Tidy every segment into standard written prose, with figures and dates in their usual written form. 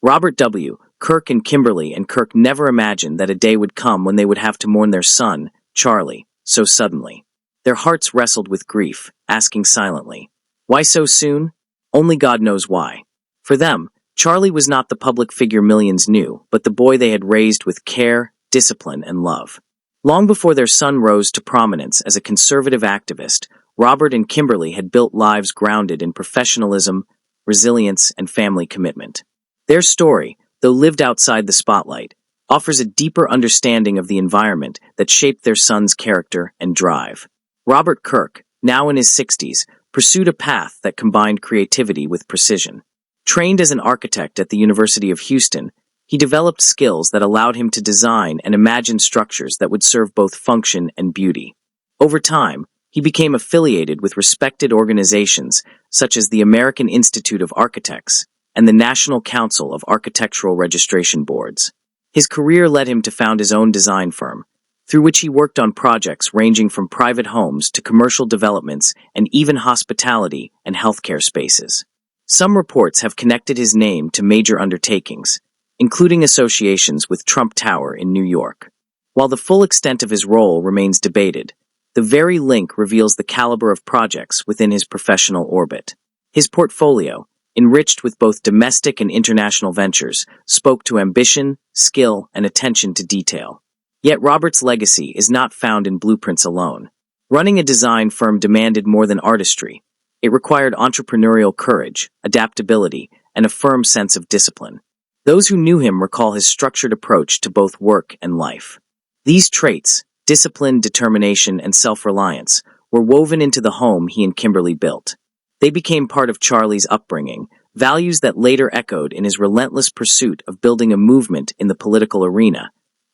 Robert W. Kirk and Kimberly and Kirk never imagined that a day would come when they would have to mourn their son, Charlie, so suddenly. Their hearts wrestled with grief, asking silently, "Why so soon?" Only God knows why. For them, Charlie was not the public figure millions knew, but the boy they had raised with care, discipline, and love. Long before their son rose to prominence as a conservative activist, Robert and Kimberly had built lives grounded in professionalism, resilience, and family commitment. Their story, though lived outside the spotlight, offers a deeper understanding of the environment that shaped their son's character and drive. Robert Kirk, now in his 60s, pursued a path that combined creativity with precision. Trained as an architect at the University of Houston, he developed skills that allowed him to design and imagine structures that would serve both function and beauty. Over time, he became affiliated with respected organizations such as the American Institute of Architects and the National Council of Architectural Registration Boards. His career led him to found his own design firm, through which he worked on projects ranging from private homes to commercial developments and even hospitality and healthcare spaces. Some reports have connected his name to major undertakings, including associations with Trump Tower in New York. While the full extent of his role remains debated, the very link reveals the caliber of projects within his professional orbit. His portfolio, enriched with both domestic and international ventures, spoke to ambition, skill, and attention to detail. Yet Robert's legacy is not found in blueprints alone. Running a design firm demanded more than artistry. It required entrepreneurial courage, adaptability, and a firm sense of discipline. Those who knew him recall his structured approach to both work and life. These traits, discipline, determination, and self-reliance, were woven into the home he and Kimberly built. They became part of Charlie's upbringing, values that later echoed in his relentless pursuit of building a movement in the political arena,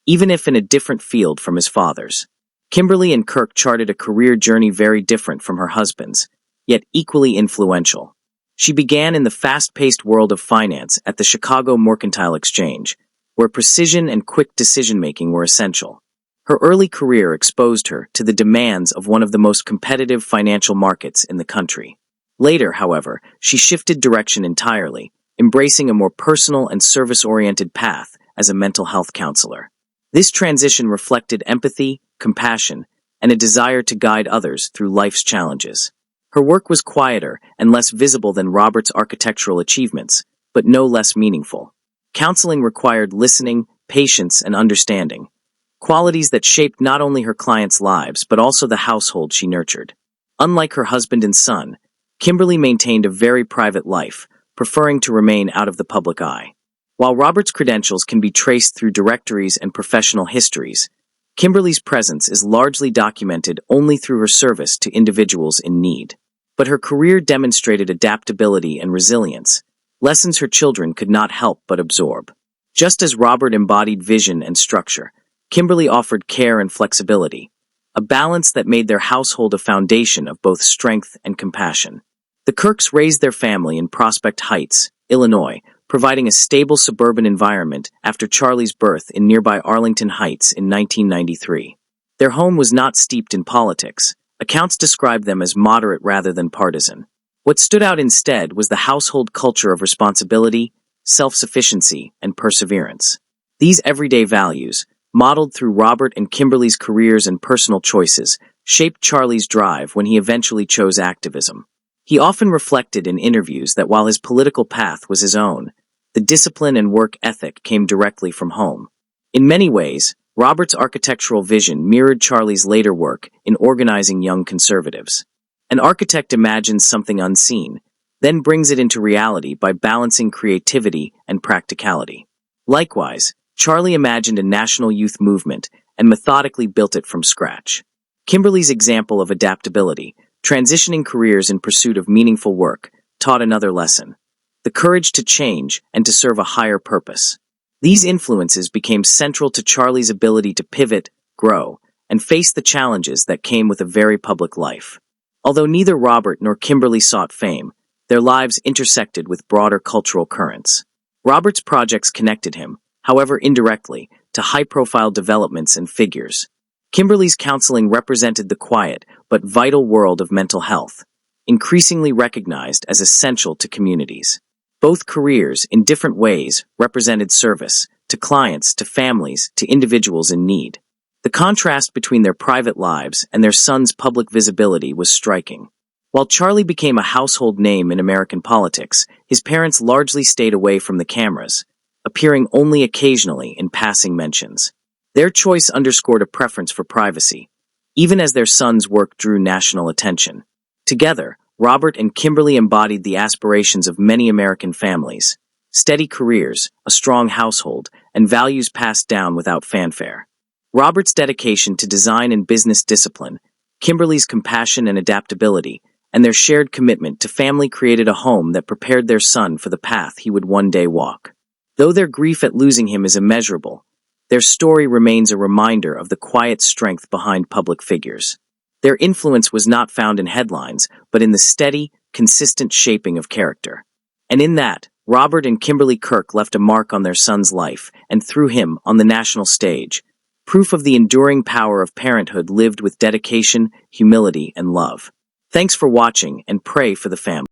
even if in a different field from his father's. Kimberly and Kirk charted a career journey very different from her husband's, yet equally influential. She began in the fast-paced world of finance at the Chicago Mercantile Exchange, where precision and quick decision-making were essential. Her early career exposed her to the demands of one of the most competitive financial markets in the country. Later, however, she shifted direction entirely, embracing a more personal and service-oriented path as a mental health counselor. This transition reflected empathy, compassion, and a desire to guide others through life's challenges. Her work was quieter and less visible than Robert's architectural achievements, but no less meaningful. Counseling required listening, patience, and understanding, qualities that shaped not only her clients' lives but also the household she nurtured. Unlike her husband and son, Kimberly maintained a very private life, preferring to remain out of the public eye. While Robert's credentials can be traced through directories and professional histories, Kimberly's presence is largely documented only through her service to individuals in need. But her career demonstrated adaptability and resilience, lessons her children could not help but absorb. Just as Robert embodied vision and structure, Kimberly offered care and flexibility, a balance that made their household a foundation of both strength and compassion. The Kirks raised their family in Prospect Heights, Illinois, providing a stable suburban environment after Charlie's birth in nearby Arlington Heights in 1993. Their home was not steeped in politics. Accounts describe them as moderate rather than partisan. What stood out instead was the household culture of responsibility, self-sufficiency, and perseverance. These everyday values, modeled through Robert and Kimberly's careers and personal choices, shaped Charlie's drive when he eventually chose activism. He often reflected in interviews that while his political path was his own, the discipline and work ethic came directly from home. In many ways, Robert's architectural vision mirrored Charlie's later work in organizing young conservatives. An architect imagines something unseen, then brings it into reality by balancing creativity and practicality. Likewise, Charlie imagined a national youth movement and methodically built it from scratch. Kimberly's example of adaptability, transitioning careers in pursuit of meaningful work, taught another lesson: the courage to change and to serve a higher purpose. These influences became central to Charlie's ability to pivot, grow, and face the challenges that came with a very public life. Although neither Robert nor Kimberly sought fame, their lives intersected with broader cultural currents. Robert's projects connected him, however indirectly, to high-profile developments and figures. Kimberly's counseling represented the quiet but vital world of mental health, increasingly recognized as essential to communities. Both careers, in different ways, represented service, to clients, to families, to individuals in need. The contrast between their private lives and their son's public visibility was striking. While Charlie became a household name in American politics, his parents largely stayed away from the cameras, appearing only occasionally in passing mentions. Their choice underscored a preference for privacy, even as their son's work drew national attention. Together, Robert and Kimberly embodied the aspirations of many American families: steady careers, a strong household, and values passed down without fanfare. Robert's dedication to design and business discipline, Kimberly's compassion and adaptability, and their shared commitment to family created a home that prepared their son for the path he would one day walk. Though their grief at losing him is immeasurable, their story remains a reminder of the quiet strength behind public figures. Their influence was not found in headlines, but in the steady, consistent shaping of character. And in that, Robert and Kimberly Kirk left a mark on their son's life, and through him, on the national stage, proof of the enduring power of parenthood lived with dedication, humility, and love. Thanks for watching, and pray for the family.